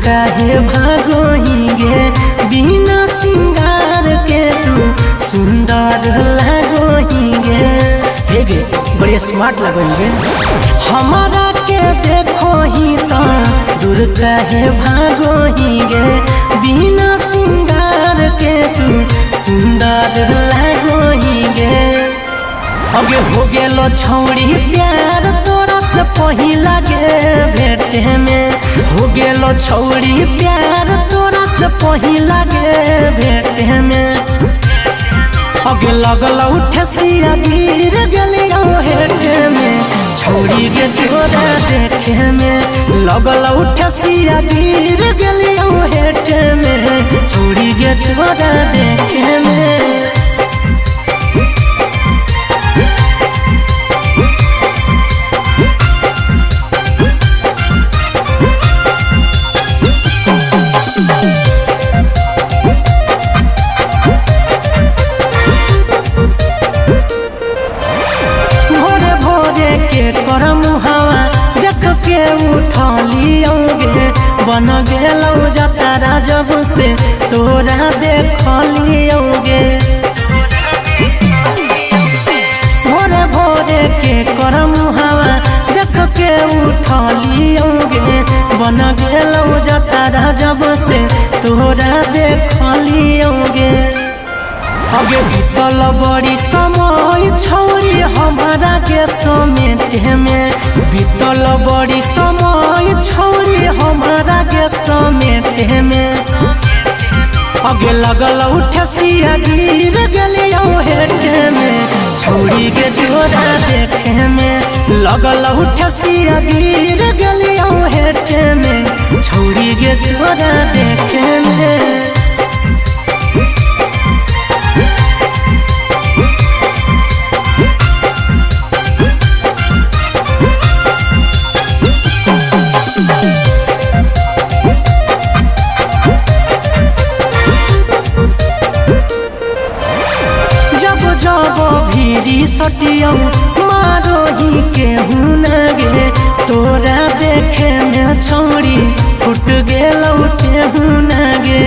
काहे भागोही गे बिना सिंगार के तू सुंदर लगोही गे। हे गे बड़ी स्मार्ट लगोही गे। हमारा के देखो ही तो दूर काहे भागोही गे बिना सिंगार के तू सुंदर लगोही गे। अगे हो गेलो छौड़ी प्यार तोरा से पहिला गे भेटे में। हो गेलो छौड़ी प्यार तोरा से पहिला गे भेटे में। अगे लगल ठेसिया गिर गेलियो हेटे में छौड़ी गे तोरा देखे में। लगल ठेसिया गिर गेलियो हेटे में छौड़ी गे तोरा देखे में। बन गेलौ जतारा जब से तोरा देखलियोगे। भोरे भोरे के करम हवा देख के उठलियोगे। बन गेलौ जतारा जब से तोरा देखलियोगे। अगे बीतल बड़ी समय छौड़ी हमारा के समेटे में। बीतल बड़ी समय छौड़ी हमारा के समेटे में। अगे लगल ठेसिया गिर गेलियो हेटे में छौड़ी के तोरा देखे में। लगल ठेसिया गिर गेलियो हेटे में छौड़ी के तोरा देखे में। सटियो मारो ही के हुनगे तोरा देखे में छौड़ी फुट गेलौ के हुनगे।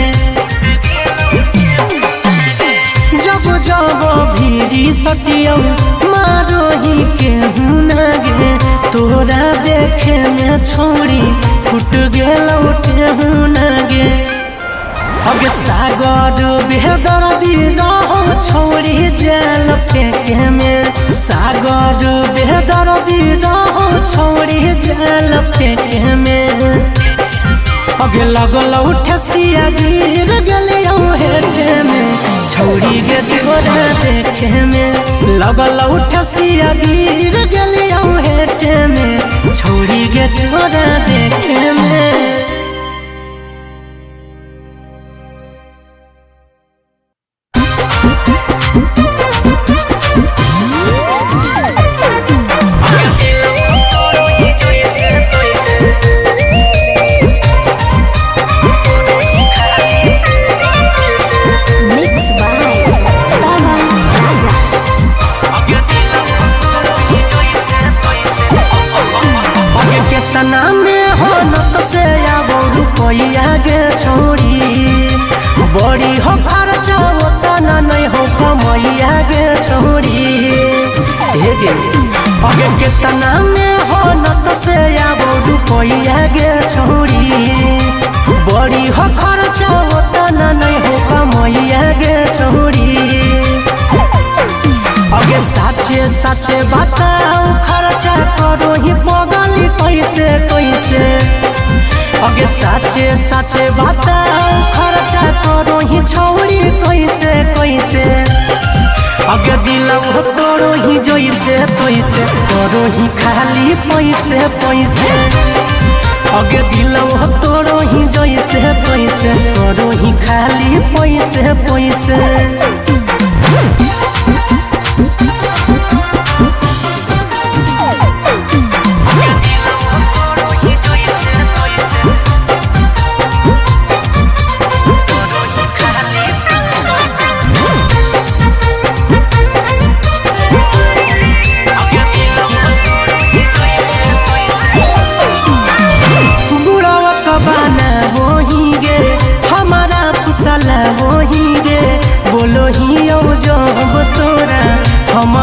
जब जब भीरी सटियो मारो ही के हुनगे तोरा देखे में छौड़ी फुट गेलौ के हुनगे। अगे सागर बेहदर दी छौड़ी जेल फेंके में। सागर बेहदर दी छौड़ी जेल फेंके में। अगे लगल ठेसिया गिर गेलियो हेटे में छौड़ी गे तोरा देखे में। लगल ठेसिया गिर गेलियो हेटे में छौड़ी गे तोरा देखे में। बड़ी हो खर्चा होता ना नहीं हो कमैया गे छौड़ी। अगे कितना में हो नत से आबो रुपैया गे छौड़ी। बड़ी हो खर्चा होता ना नहीं हो कमैया गे छौड़ी। अगे साचे साचे बताओ खर्चा करो ही पगली कैसे कैसे। अगे साचे साचे बताओ खर्चा करो ही छौड़ी कैसे कैसे। अगे दिलौ तोरो ही जैसे तैसे करो ही खाली पैसे पैसे। अगे दिलौ तोरो ही जैसे तैसे करो ही खाली पैसे पैसे।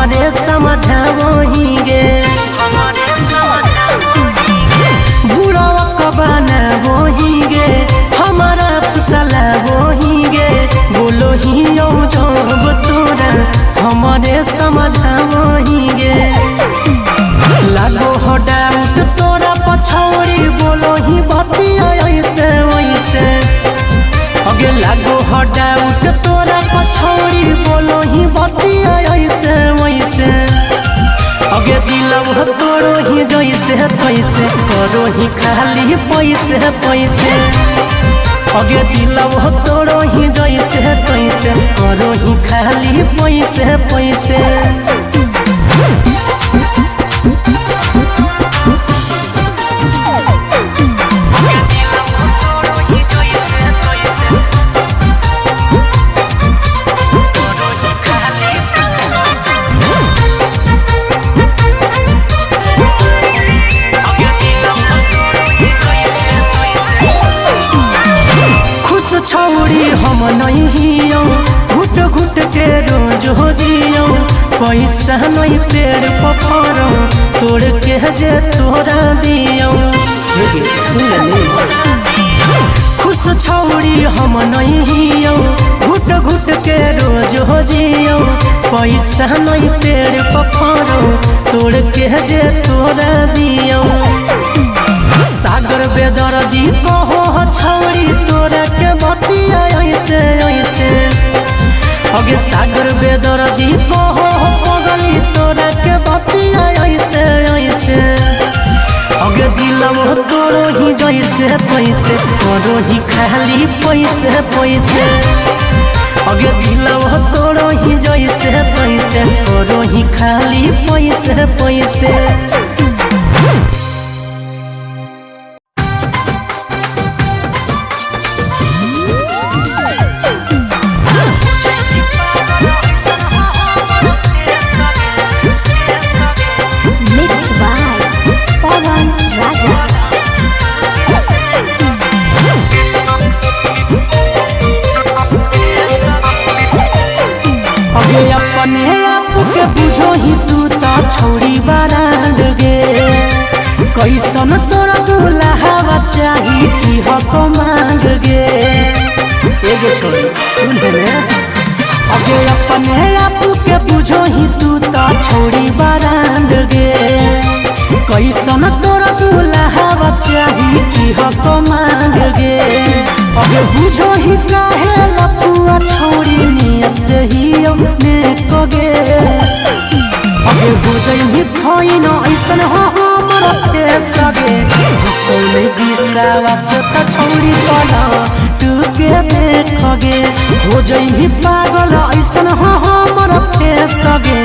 हमारे समझावही गे बुढ़वा कबाना वही गे हमारा फुसला वही गे बोलो ही जब तोरा हमारे समझावही गे लागो हो डाउट तोरा पछौड़ी बोलो ही बतिया ऐसे वैसे अगे लागो हो डाउट तोरा पछौड़ी बोलो ही बतिया ऐसे वैसे अगे दिलव तोरो ही जैसे तैसे करो ही खाली पैसे पैसे अगे दिलव तोरो ही जैसे तैसे करो ही खाली पैसे पैसे छौड़ी हम नहीं हियो घुट घुट के रोज हो जियो पैसा नहीं पेड़ पफरो तोड़ के जे तोरा दियो खुश छौड़ी हम नहीं हियो घुट घुट के रोज हो जियो पैसा नहीं पेड़ पफरो तोड़ के जे तोरा दियो सागर बेदर्दी कहो छौड़ी तोरा के बतिया ऐसे ऐसे अगे सागर बेदर्दी कहो पगली तोरा के बतिया ऐसे ऐसे अगे दिलव तोरो ही जैसे पैसे करो ही खाली पैसे पैसे अगे दिलव तोरो ही जैसे पैसे करो ही खाली पैसे पैसे अपने आप के बुझो ही तू तो छौड़ी बारांड गे कैसन तोरा दुल्हा चाही की हक मांग गे एगो छोड़ी सुन ले अगे अपने आप के बुझो ही तू तो छौड़ी बारांड गे कैसन तोरा दुल्हा चाही की हक मांग गे अगे बुझो ही काहे लफुआ छौड़ी नियत से ही अपने कगे अगे बुझै ही फाइन ऐसन हो हमरा के सगे कोई विश्वास त छौड़ी कला टूके देखगे हो जई ही पागल ऐसन हो हमरा के सगे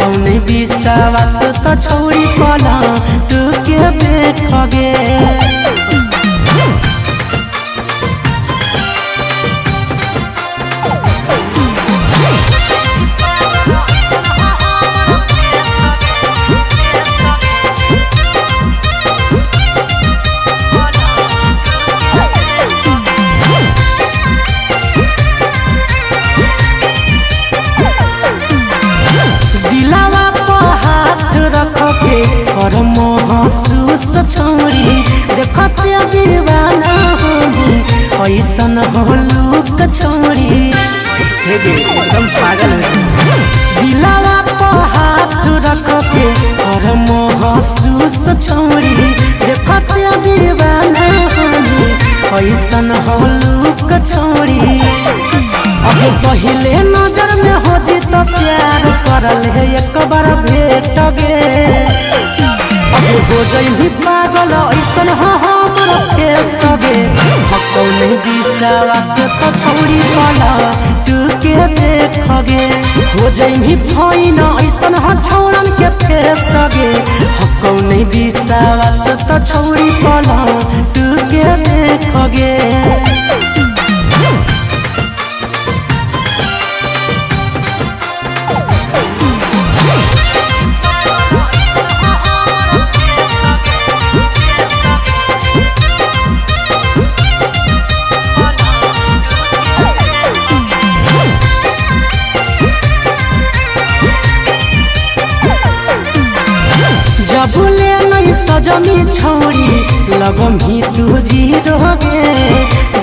कोई विश्वास त छौड़ी कला टूके देखगे और महसूस छौड़ी देखते दीवाना होगी ऐसन हो लूक छौड़ी से एकदम पागल दिलावा पर हाथ रख के और महसूस छौड़ी देखते दीवाना होगी ऐसन हो लूक छौड़ी अब पहले नजर में हो जी तो प्यार करल है एक बार भेट गे हो जई पागल ऐसन हो हमर फेस गे कौन विश्वास तो छौड़ी वाला टूके देखगे हो जई फाइन ऐसन हो छौड़न के फेस गे कौन विश्वास तो छौड़ी वाला टूके देखगे सजमी छौरी लगमी तू जीरोगे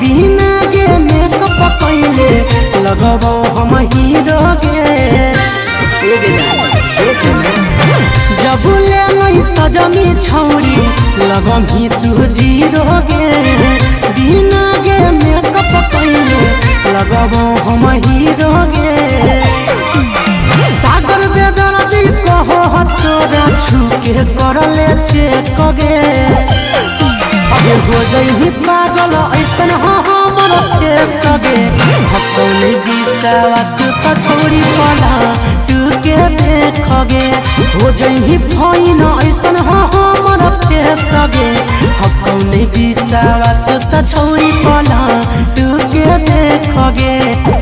बिना गे मेकअप कैले लगबो हम हीरोगे जब ले नहीं सजमी छौरी लगमी तू जीरोगे बिना गे मेकअप कैले लगबो हम हीरोगे सागर बेदर्दी कहो तोरा छुके करले चेक गे अबे हो जइही पागल ऐसन हमर फेस गे हकौले विश्वास त छोड़ी पला टूके देख गे हो जइही फाइन ऐसन हमर फेस गे हकौले विश्वास त छोड़ी पला टूके देख गे।